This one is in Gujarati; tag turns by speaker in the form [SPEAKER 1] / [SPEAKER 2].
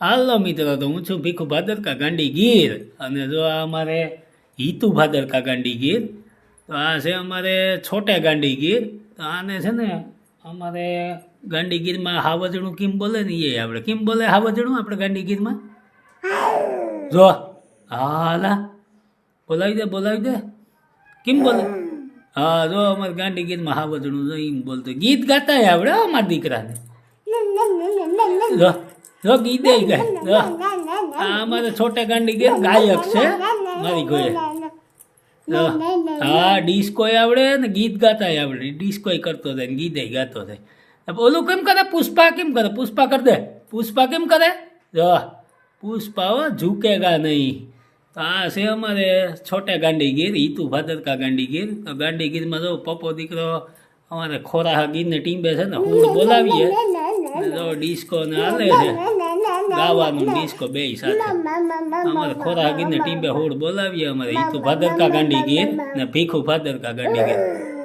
[SPEAKER 1] હાલો મિત્રો, તો હું છું ભીખુ ભાદરકા ગાંડી ગીર. અને જો આ અમારે હિતુ ભાદરકા ગાંડી ગીર. તો આ છે અમારે છોટે ગાંડી ગીર. તો આને છે ને અમારે ગાંડી ગીરમાં હાવજણું કેમ બોલે ને એ આપણે કેમ બોલે હાવજણું આપણે ગાંડી ગીરમાં જો હાલા બોલાવી દે કેમ બોલે. હા જો અમારે ગાંડી ગીરમાં હાવજણું જો એમ બોલતો ગીત ગાતા આવડે હો અમારા દીકરાને. જો જો ગીતે ગાય આ અમારે છોટે ગાંડી ગીર ગાયક છે મારી કોઈ. હા ડિસ્કો આવડે ને ગીત ગાતા આવડે. ડિસ્કો કરતો થાય ને ગીતે ગાતો થાય. ઓલું કેમ કરે પુષ્પા કેમ કરે પુષ્પા કર દે. પુષ્પા કેમ કરે જો પુષ્પા હો ઝૂકેગા નહીં. તો આ છે અમારે છોટે ગાંડી ગીર હિતુ ભાદરકા ગાંડી ગીર. તો ગાંડી ગીરમાં જો પપ્પો દીકરો અમારે ખોરાહા ગીરને ટીમ્બે છે ને હું બોલાવીએ જો ડિસ્કો ને હાલે છે ગાવાનું ડિસ્કો બે સાથે. અમારે ખોરાહા ગીરને ટીમ્બે હોડ બોલાવીએ અમારે હિતુ ભાદરકા ગાંડી ગીર ને ભીખુ ભાદરકા ગાંડી ગીર.